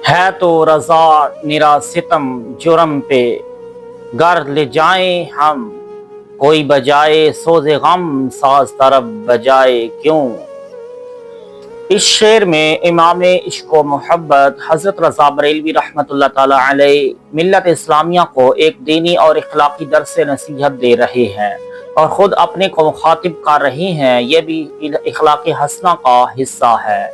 ہے تو रज़ा निरा सितम जुर्म पे गर ले जाएं हम कोई बजाए सोज़े गम साज तरब बजाए क्यों। इस शेर में इमाम इश्क व मोहब्बत हज़रत रज़ा बरेलवी रहमतुल्लाह ताला अलैह मिल्लत इस्लामिया को एक दीनी और इखलाकी दर्स नसीहत दे रहे हैं और ख़ुद अपने को मुखातिब कर रहे हैं। यह भी इखलाक हसना का हिस्सा है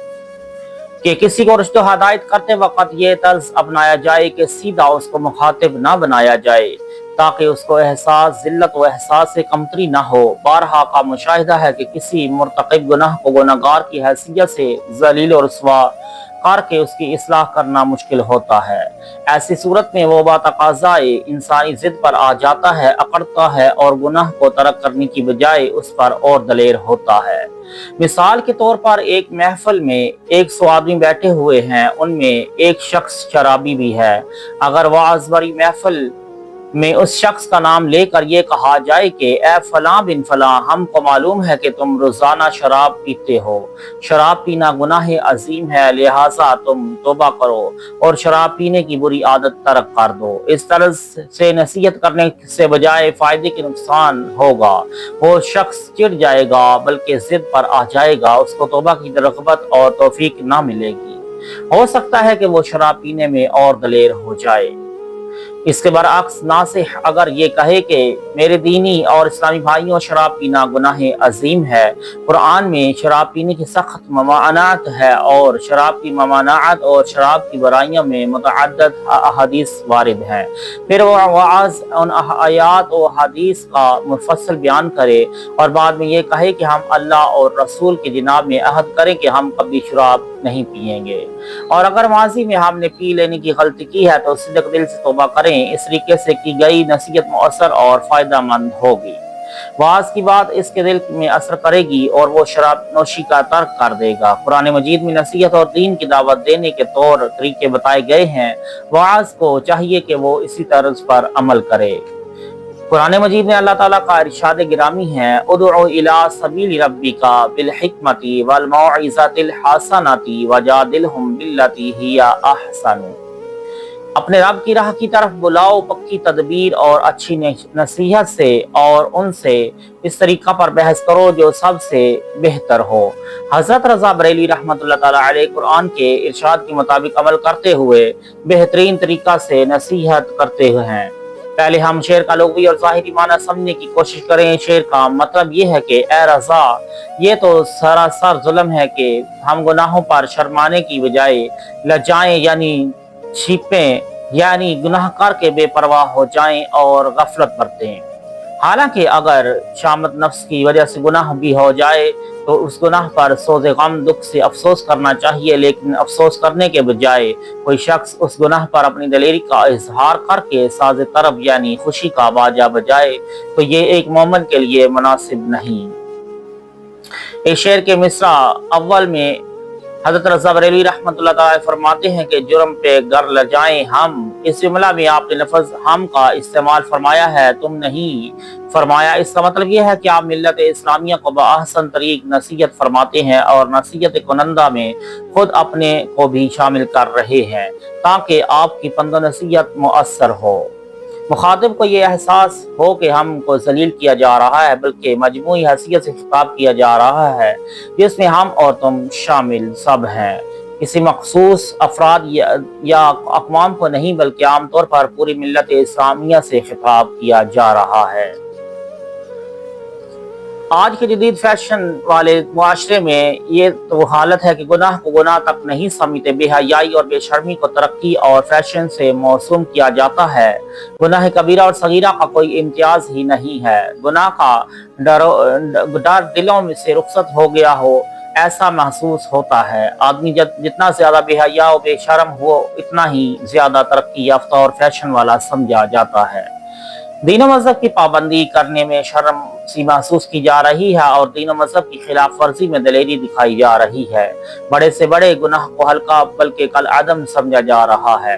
कि किसी को रुश्द हदायत करते वक्त ये तर्ज अपनाया जाए कि सीधा उसको मुखातिब ना बनाया जाए ताकि उसको एहसास जिल्लत व एहसास से कमतरी ना हो। बारहा का मुशाहिदा है कि किसी मुर्तकिब गुनाह को गुनहगार की हैसियत से जलील और रुस्वा करके उसकी इस्लाह करना मुश्किल होता है। ऐसी सूरत में वो बातकाज़ाए इंसानी जिद पर आ जाता है, अकड़ता है और गुनाह को तर्क करने की बजाय उस पर और दलेर होता है। मिसाल के तौर पर एक महफिल में 100 आदमी बैठे हुए हैं, उनमें एक शख्स शराबी भी है। अगर वाज़ भरी महफिल में उस शख्स का नाम लेकर ये कहा जाए कि ए फलां बिन फलां, हमको मालूम है कि तुम रोजाना शराब पीते हो, शराब पीना गुनाह अजीम है, लिहाजा तुम तौबा करो और शराब पीने की बुरी आदत तर्क कर दो। इस तरह से नसीहत करने से बजाय फायदे के नुकसान होगा। वो शख्स चिढ़ जाएगा बल्कि जिद पर आ जाएगा, उसको तौबा की रग़बत और तौफीक ना मिलेगी। हो सकता है कि वो शराब पीने में और दलेर हो जाए। इसके बरअक्स नासिह अगर ये कहे कि मेरे दीनी और इस्लामी भाइयों, शराब पीना गुनाह अजीम है, कुरान में शराब पीने की सख्त ममानात है और शराब की ममानात और शराब की बुराइयों में मुतअद्दिद अहादीस वारिद हैं। फिर वो वाज़ उन आयात और हदीस का मुफस्सल बयान करे और बाद में ये कहे कि हम अल्लाह और रसूल की जिनाब में अहद करें कि हम कभी शराब नहीं पिएंगे, और अगर माजी में हमने पी लेने की गलती की है तो सिद्क दिल से तौबा करें। इस तरीके से की गई नसीहत मुअस्सर और फायदा मंद होगी। वाज की बात इसके दिल में असर करेगी और वो शराब नोशी का तर्क कर देगा। कुरान मजीद में नसीहत और दीन की दावत देने के तौर तरीके बताए गए हैं। वाज को चाहिए कि वो इसी तर्ज पर अमल करे। कुरान मजीद में अल्लाह ताला का इरशाद गिरामी है, उदउ इला सबील रब्बिका बिल हिकमति वल मौइज़तिल हसनति वजादिलहुम बिल्लती हिया अहसन। अपने रब की राह की तरफ बुलाओ पक्की तदबीर और अच्छी नसीहत से, और उनसे इस तरीका पर बहस करो जो सबसे बेहतर हो। हज़रत रज़ा बरेलवी रहमतुल्लाह ताला अलैह कुरान के इरशाद के मुताबिक अमल करते हुए बेहतरीन तरीका से नसीहत करते हैं। पहले हम शेर का लुग़वी और ज़ाहिरी माना समझने की कोशिश करें। शेर का मतलब ये है कि ए रज़ा, ये तो सरासर जुल्म है कि हम गुनाहों पर शर्माने की बजाय लजाएं यानी छिपें, यानी गुनाह करके बेपरवाह हो जाएं और गफलत बरतें। हालांकि अगर शामत नफ्स की वजह से गुनाह भी हो जाए तो उस गुनाह पर सोज़े गम दुख से अफसोस करना चाहिए, लेकिन अफसोस करने के बजाय कोई शख्स उस गुनाह पर अपनी दलेरी का इजहार करके साज़े तरब यानी खुशी का बाजा बजाए तो ये एक मोमिन के लिए मुनासिब नहीं। इस शेर के मिसरा अव्वल में हज़रत रज़ा बरेलवी रहमतुल्लाह ताला फरमाते हैं कि जुर्म पे गर लजाएं हम। इस जुमला में आपने लफ्ज़ हम का इस्तेमाल फरमाया है, तुम नहीं फरमाया। इसका मतलब यह है कि आप मिल्लत इस्लामिया को बअहसन तरीक नसीहत फरमाते हैं और नसीहत कुनंदा में खुद अपने को भी शामिल कर रहे हैं ताकि आपकी पंद नसीहत मुअस्सर हो। मुखातिब को ये एहसास हो कि हमको जलील किया जा रहा है, बल्कि मजमूई हैसियत से खिताब किया जा रहा है जिसमें हम और तुम शामिल सब हैं। किसी मखसूस अफराद या अक़वाम को नहीं बल्कि आमतौर पर पूरी मिल्लत इस्लामिया से खिताब किया जा रहा है। आज के जदीद फैशन वाले मुआशरे में ये तो हालत है कि गुनाह को गुनाह तक नहीं समझते। बेहयाई और बेशर्मी को तरक्की और फैशन से मौसूम किया जाता है। गुनाह कबीरा और सगीरा का कोई इम्तियाज ही नहीं है। गुनाह का डर दिलों में से रुखसत हो गया हो ऐसा महसूस होता है। आदमी जितना ज्यादा बेहया और बेशर्म हो इतना ही ज्यादा तरक्की याफ्ता और फैशन वाला समझा जाता है। दीन व मज़हब की पाबंदी करने में शर्म सी महसूस की जा रही है और दीन और मजहब की खिलाफ वर्जी में दलेरी दिखाई जा रही है। बड़े से बड़े गुनाह को हल्का बल्कि कल आदम समझा जा रहा है।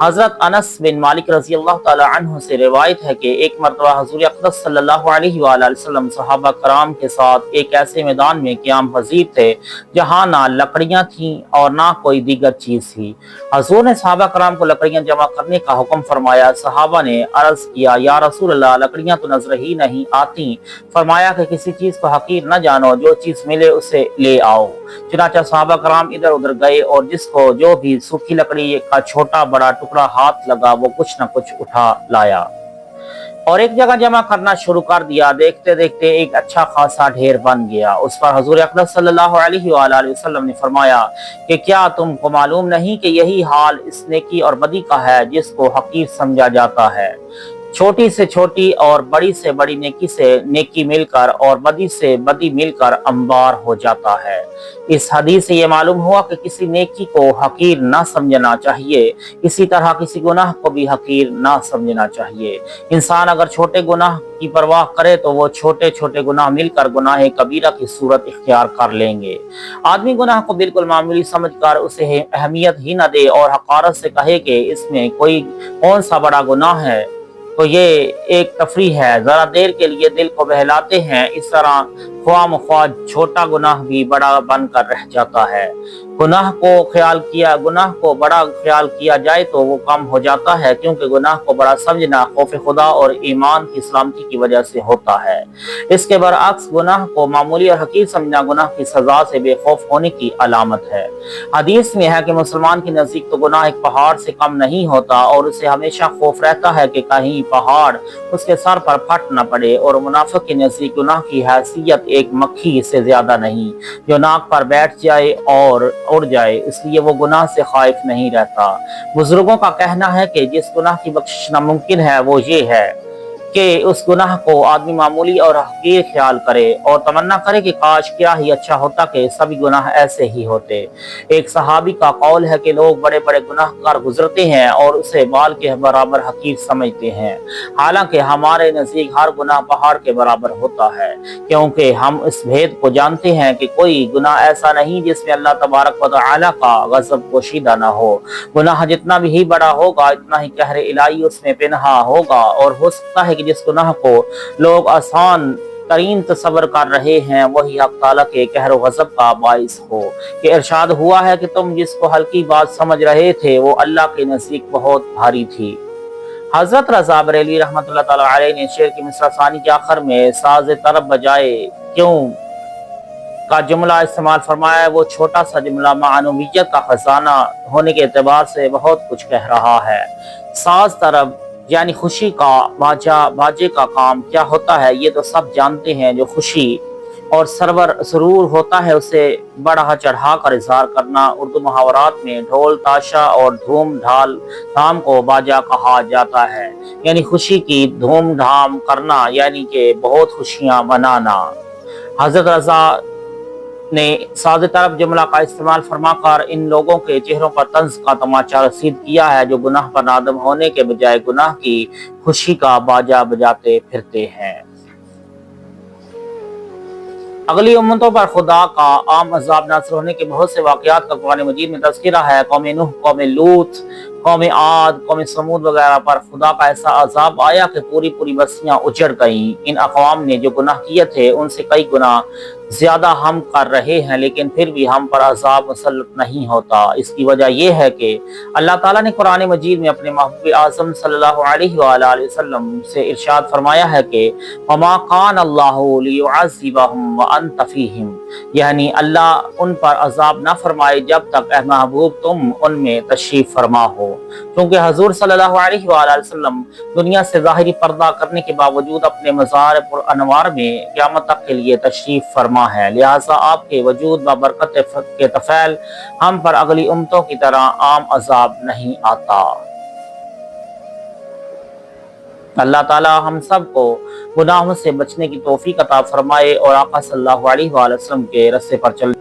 हजरत अनस बिन मालिक रजी अल्लाह तआला अन्हु से रिवायत है कि एक मरतबा हुजूर अक़दस सल्लल्लाहु अलैहि वसल्लम सहाबा कराम के साथ एक ऐसे मैदान में क़याम पज़ीर थे जहाँ ना लकड़ियाँ थीं और ना कोई दीगर चीज़ थी। हुजूर ने सहाबा कराम को लकड़ियाँ जमा करने का हुक्म फरमाया। सहाबा ने अर्ज किया, या रसूल अल्लाह, लकड़ियाँ तो नजर ही नहीं आती। फरमाया कि किसी चीज को हकीर न जानो, जो चीज मिले उसे ले आओ। चुनाचा सहाबा कराम इधर उधर गए और जिसको जो भी सूखी लकड़ी का छोटा बड़ा टुकड़ा हाथ लगा वो कुछ न कुछ उठा लाया और एक जगह जमा करना शुरू कर दिया। देखते देखते एक अच्छा खासा ढेर बन गया। उस पर हुजूर अक़दस सल्लल्लाहु अलैहि वसल्लम ने फरमाया कि क्या तुमको मालूम नहीं कि यही हाल इस नेकी और बदी का है जिसको हकीर समझा जाता है। छोटी से छोटी और बड़ी से बड़ी नेकी से नेकी मिलकर और बदी से बदी मिलकर अंबार हो जाता है। इस हदीस से ये मालूम हुआ कि किसी नेकी को हकीर ना समझना चाहिए, इसी तरह किसी गुनाह को भी हकीर ना समझना चाहिए। इंसान अगर छोटे गुनाह की परवाह करे तो वो छोटे छोटे गुनाह मिलकर गुनाह कबीरा की सूरत इख्तियार कर लेंगे। आदमी गुनाह को बिल्कुल मामूली समझकर उसे अहमियत ही न दे और हकारत से कहे कि इसमें कोई कौन सा बड़ा गुनाह है, तो ये एक तफरी है, जरा देर के लिए दिल को बहलाते हैं। इस तरह ख्वाह छोटा गुनाह भी बड़ा बनकर रह जाता है। गुनाह को बड़ा ख्याल किया जाए तो वो कम हो जाता है, क्योंकि गुनाह को बड़ा समझना खौफ खुदा और ईमान की सलामती की वजह से होता है। इसके बरअक्स गुनाह को मामूली और हकीर समझना गुनाह की सजा से बेखौफ होने की अलामत है। हदीस में है कि मुसलमान के नजदीक तो गुनाह एक पहाड़ से कम नहीं होता और उसे हमेशा खौफ रहता है कि कहीं पहाड़ उसके सर पर फट न पड़े। और मुनाफिक के नजदीक गुनाह की हैसियत एक मक्खी से ज्यादा नहीं जो नाक पर बैठ जाए और उड़ जाए, इसलिए वो गुनाह से खाइफ नहीं रहता। बुजुर्गों का कहना है कि जिस गुनाह की बख्शिश नामुमकिन है वो ये है कि उस गुनाह को आदमी मामूली और हकीर ख्याल करे और तमन्ना करे कि काश क्या ही अच्छा होता कि सभी गुनाह ऐसे ही होते। एक सहाबी का कौल है कि लोग बड़े बड़े गुनाह कर गुजरते हैं और उसे बाल के बराबर हकीर समझते हैं, हालांकि हमारे नजदीक हर गुनाह पहाड़ के बराबर होता है, क्योंकि हम इस भेद को जानते हैं कि कोई गुनाह ऐसा नहीं जिसमें अल्लाह तबारक व तआला का गज़ब पोशीदा न हो। गुनाह जितना भी बड़ा होगा इतना ही कहर इलाही उसमें पिन्हा होगा और हो सकता है कि जिस गुनाह को लोग आसान तरीन तसव्वुर कर रहे हैं वही हक ताला के कहर गज़ब का बाइस हो। कि इरशाद हुआ है कि तुम जिसको हल्की बात समझ रहे थे वो अल्लाह के नज़दीक बहुत भारी थी। हजरत रज़ा बरेलवी रहमतुल्लाह तआला अलैह ने शेर की मिसरा सानी के आखिर में साज़े तरब बजाए क्यों का जुमला इस्तेमाल फरमाया है। वो छोटा सा जुमला मानवियत का खजाना होने के एतबार से बहुत कुछ कह रहा है। साज तरब यानी खुशी का बाजे का काम क्या होता है ये तो सब जानते हैं। जो खुशी और सरूर होता है उसे बढ़ा चढ़ा कर इजहार करना। उर्दू मुहावरात में ढोल ताशा और धूम धाम को बाजा कहा जाता है, यानी खुशी की धूम धाम करना, यानी कि बहुत खुशियां मनाना। हजरत रजा ने साज़े तरब जुमला का इस्तेमाल फरमाकर इन लोगों के चेहरों पर तंज का तमाचा रसीद किया है जो गुनाह पर नादम होने के बजाय गुनाह की खुशी का बाजा बजाते फिरते हैं। अगली उम्मतों पर खुदा का आम अज़ाब नाज़िल होने के बहुत से वाक़यात का कुरान मजीद में तज़किरा है। कौम नूह, कौम लूत, कौम आद, कौम समूद वगैरह पर खुदा का ऐसा अज़ाब आया कि पूरी पूरी बस्तियां उजड़ गईं। इन अक़वाम ने जो गुनाह किए थे उनसे कई गुना ज्यादा हम कर रहे हैं, लेकिन फिर भी हम पर अज़ाब मुसल्लत नहीं होता। इसकी वजह यह है कि अल्लाह ताला ने कुरान मजीद में अपने महबूब आज़म सल्लल्लाहु अलैहि वसल्लम से इरशाद फरमाया है कि वमा कान अल्लाहु लियुअज़्ज़िबहुम व अंत फ़ीहिम, यानी अल्लाह उन पर अज़ाब न फरमाए जब तक ए महबूब तुम उनमें तशरीफ फरमा हो। क्योंकि हजूर सल्लल्लाहु अलैहि वसल्लम दुनिया से ज़ाहिरी पर्दा करने के बावजूद अपने मज़ार पुर अनवार में क़यामत तक के लिए तशरीफ फरमा है, लिहाजा आपके वजूद व बरकत के तफैल हम पर अगली उम्मतों की तरह आम अजाब नहीं आता। अल्लाह ताला हम सब को गुनाहों से बचने की तौफीक अता फरमाए और आका सल्लल्लाहु अलैहि वसल्लम के रस्ते पर चल